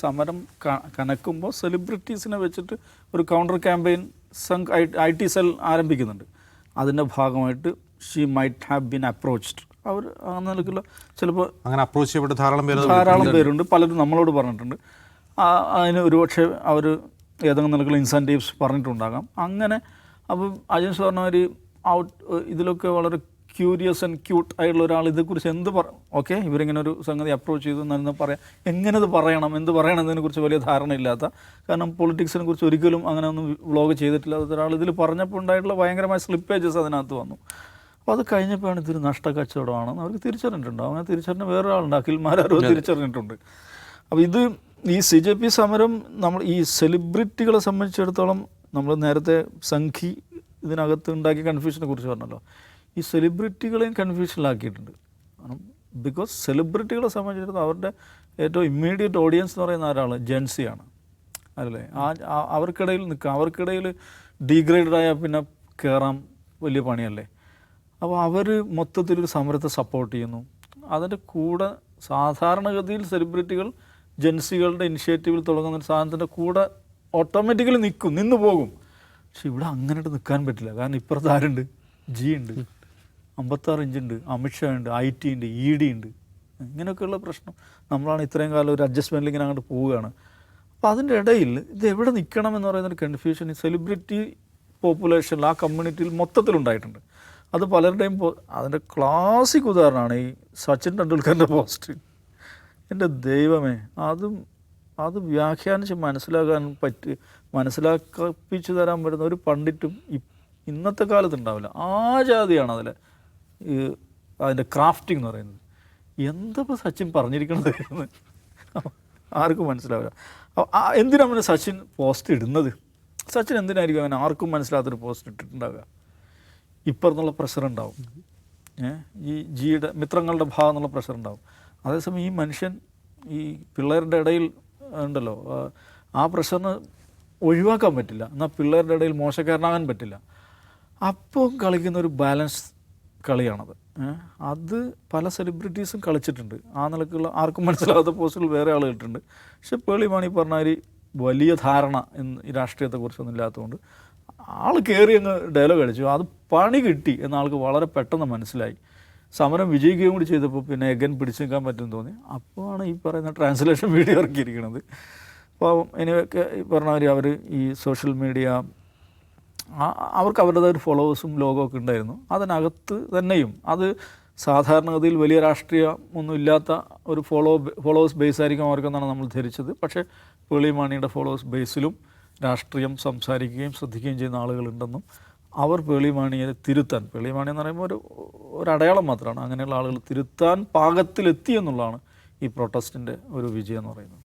സമരം കനക്കുമ്പോൾ സെലിബ്രിറ്റീസിനെ വെച്ചിട്ട് ഒരു കൗണ്ടർ ക്യാമ്പയിൻ IT സെൽ ആരംഭിക്കുന്നുണ്ട്. അതിൻ്റെ ഭാഗമായിട്ട് she might have been approached. അവർ അങ്ങനെ നിലയ്ക്കുള്ള ചിലപ്പോൾ അങ്ങനെ അപ്രോച്ച് ചെയ്യപ്പെട്ട ധാരാളം പേരുണ്ട്. പലരും നമ്മളോട് പറഞ്ഞിട്ടുണ്ട്. അതിന് ഒരുപക്ഷെ അവർ ഏതെങ്കിലും നിലക്കുള്ള ഇൻസെൻറ്റീവ്സ് പറഞ്ഞിട്ടുണ്ടാകാം. അങ്ങനെ അപ്പം അജൻസ് പറഞ്ഞ ഒരു ഇതിലൊക്കെ വളരെ ക്യൂരിയസ് ആൻഡ് ക്യൂട്ട് ആയിട്ടുള്ള ഒരാൾ ഇതേക്കുറിച്ച് എന്ത് ഓക്കെ ഇവരിങ്ങനെ ഒരു സംഗതി അപ്രോച്ച് ചെയ്തു എന്ന് പറയാം, എങ്ങനെ ഇത് പറയണം, എന്ത് പറയണം എന്നതിനെക്കുറിച്ച് വലിയ ധാരണയില്ലാത്ത, കാരണം പൊളിറ്റിക്സിനെ കുറിച്ച് ഒരിക്കലും അങ്ങനെ ഒന്നും വ്ളോഗ് ചെയ്തിട്ടില്ലാത്ത ഒരാൾ ഇതിൽ പറഞ്ഞപ്പോൾ ഉണ്ടായിട്ടുള്ള ഭയങ്കരമായ സ്ലിപ്പേജസ് അതിനകത്ത് വന്നു. അപ്പോൾ അത് കഴിഞ്ഞപ്പോഴാണ് ഇതൊരു നഷ്ടക്കച്ചവടമാണെന്ന് അവർക്ക് തിരിച്ചറിഞ്ഞിട്ടുണ്ട്. അങ്ങനെ തിരിച്ചറിഞ്ഞ വേറൊരാളുണ്ട്, അഖിൽമാരോ തിരിച്ചറിഞ്ഞിട്ടുണ്ട്. അപ്പോൾ ഇത് ഈ CJP സമരം നമ്മൾ ഈ സെലിബ്രിറ്റികളെ സംബന്ധിച്ചിടത്തോളം നമ്മൾ നേരത്തെ സംഘി ഇതിനകത്ത് ഉണ്ടാക്കിയ കൺഫ്യൂഷനെ കുറിച്ച് പറഞ്ഞല്ലോ, ഈ സെലിബ്രിറ്റികളെയും കൺഫ്യൂഷനിലാക്കിയിട്ടുണ്ട്. കാരണം ബിക്കോസ് സെലിബ്രിറ്റികളെ സംബന്ധിച്ചിടത്തോളം അവരുടെ ഏറ്റവും ഇമ്മീഡിയറ്റ് ഓഡിയൻസ് എന്ന് പറയുന്ന ഒരാൾ ജെൻസിയാണ് അല്ലേ. അവർക്കിടയിൽ നിൽക്കുക, അവർക്കിടയിൽ ഡീഗ്രേഡായ പിന്നെ കയറാൻ വലിയ പണിയല്ലേ. അപ്പോൾ അവർ മൊത്തത്തിലൊരു സമരത്തെ സപ്പോർട്ട് ചെയ്യുന്നു. അതിൻ്റെ കൂടെ സാധാരണഗതിയിൽ സെലിബ്രിറ്റികൾ ജെൻസികളുടെ ഇനിഷ്യേറ്റീവിൽ തുടങ്ങുന്ന ഒരു സാധനത്തിൻ്റെ കൂടെ ഓട്ടോമാറ്റിക്കലി നിന്ന് പോകും. പക്ഷെ ഇവിടെ അങ്ങനെയിട്ട് നിൽക്കാൻ പറ്റില്ല. കാരണം ഇപ്പുറത്ത് ആരുണ്ട്? ജി ഉണ്ട്, 56 ഇഞ്ചുണ്ട്, അമിത്ഷാ ഉണ്ട്, IT ഉണ്ട്, ED ഉണ്ട്. ഇങ്ങനെയൊക്കെയുള്ള പ്രശ്നം. നമ്മളാണ് ഇത്രയും കാലം ഒരു അഡ്ജസ്റ്റ്മെൻറ്റിൽ ഇങ്ങനെ അങ്ങോട്ട് പോവുകയാണ്. അപ്പോൾ അതിൻ്റെ ഇടയിൽ ഇത് എവിടെ നിൽക്കണം എന്ന് പറയുന്നൊരു കൺഫ്യൂഷൻ ഈ സെലിബ്രിറ്റി പോപ്പുലേഷനിൽ, ആ കമ്മ്യൂണിറ്റിയിൽ മൊത്തത്തിലുണ്ടായിട്ടുണ്ട്. അത് പലരുടെയും അതിൻ്റെ ക്ലാസിക് ഉദാഹരണമാണ് ഈ സച്ചിൻ ടെണ്ടുൽക്കറിൻ്റെ പോസ്റ്റ്. എൻ്റെ ദൈവമേ, അത് വ്യാഖ്യാനിച്ച് മനസ്സിലാക്കിപ്പിച്ചു തരാൻ പറ്റുന്ന ഒരു പണ്ഡിറ്റും ഇന്നത്തെ കാലത്ത് ഉണ്ടാവില്ല. ആ ജാതിയാണ് അതിൻ്റെ ക്രാഫ്റ്റിംഗ് എന്ന് പറയുന്നത്. എന്തപ്പോൾ സച്ചിൻ പറഞ്ഞിരിക്കണത് എന്ന് ആർക്കും മനസ്സിലാവില്ല. എന്തിനാണ് അവന് സച്ചിൻ പോസ്റ്റ് ഇടുന്നത്? സച്ചിൻ എന്തിനായിരിക്കും അങ്ങനെ ആർക്കും മനസ്സിലാത്തൊരു പോസ്റ്റ് ഇട്ടിട്ടുണ്ടാവുക? ഇപ്പുറത്തുള്ള പ്രഷർ ഉണ്ടാവും, ഈ ജിയുടെ മിത്രങ്ങളുടെ ഭാഗം എന്നുള്ള പ്രഷർ ഉണ്ടാവും. അതേസമയം ഈ മനുഷ്യൻ ഈ പിള്ളേരുടെ ഇടയിൽ ഉണ്ടല്ലോ, ആ പ്രഷറിന് ഒഴിവാക്കാൻ പറ്റില്ല, എന്നാൽ പിള്ളേരുടെ ഇടയിൽ മോശക്കാരനാകാൻ പറ്റില്ല. അപ്പോൾ കളിക്കുന്ന ഒരു ബാലൻസ് കളിയാണത്. അത് പല സെലിബ്രിറ്റീസും കളിച്ചിട്ടുണ്ട്. ആ നിലക്കുള്ള ആർക്കും മനസ്സിലാകാത്ത പോസ്റ്റുകൾ വേറെ ആൾ ഇട്ടിട്ടുണ്ട്. പക്ഷെ പേളി മാണി പറഞ്ഞ ഒരു വലിയ ധാരണ ഈ രാഷ്ട്രീയത്തെക്കുറിച്ചൊന്നും ഇല്ലാത്തതുകൊണ്ട് ആൾ കയറി അങ്ങ് ഡയലോഗ് അടിച്ചു. അത് പണി കിട്ടി എന്ന ആൾക്ക് വളരെ പെട്ടെന്ന് മനസ്സിലായി. സമരം വിജയിക്കുകയും കൂടി ചെയ്തപ്പോൾ പിന്നെ എഗൻ പിടിച്ചു നിൽക്കാൻ പറ്റുമെന്ന് തോന്നി. അപ്പോഴാണ് ഈ പറയുന്ന ട്രാൻസ്ലേഷൻ വീഡിയോ ഇറക്കിയിരിക്കുന്നത്. അപ്പോൾ ഇനിയൊക്കെ ഈ പറഞ്ഞവർ അവർ ഈ സോഷ്യൽ മീഡിയ അവർക്ക് അവരുടേതായ ഒരു ഫോളോവേഴ്സും ലോഗമൊക്കെ ഉണ്ടായിരുന്നു. അതിനകത്ത് തന്നെയും അത് സാധാരണഗതിയിൽ വലിയ രാഷ്ട്രീയം ഒന്നും ഇല്ലാത്ത ഒരു ഫോളോവേഴ്സ് ബേസ് ആയിരിക്കും അവർക്കെന്നാണ് നമ്മൾ ധരിച്ചത്. പക്ഷേ പേളി മാണിയുടെ ഫോളോവേഴ്സ് ബേസിലും രാഷ്ട്രീയം സംസാരിക്കുകയും ശ്രദ്ധിക്കുകയും ചെയ്യുന്ന ആളുകളുണ്ടെന്നും അവർ പേളി മാണിയെ തിരുത്താൻ, പേളി മാണി എന്ന് പറയുമ്പോൾ ഒരു അടയാളം മാത്രമാണ്, അങ്ങനെയുള്ള ആളുകൾ തിരുത്താൻ പാകത്തിലെത്തി എന്നുള്ളതാണ് ഈ പ്രൊട്ടസ്റ്റിൻ്റെ ഒരു വിജയം എന്ന് പറയുന്നത്.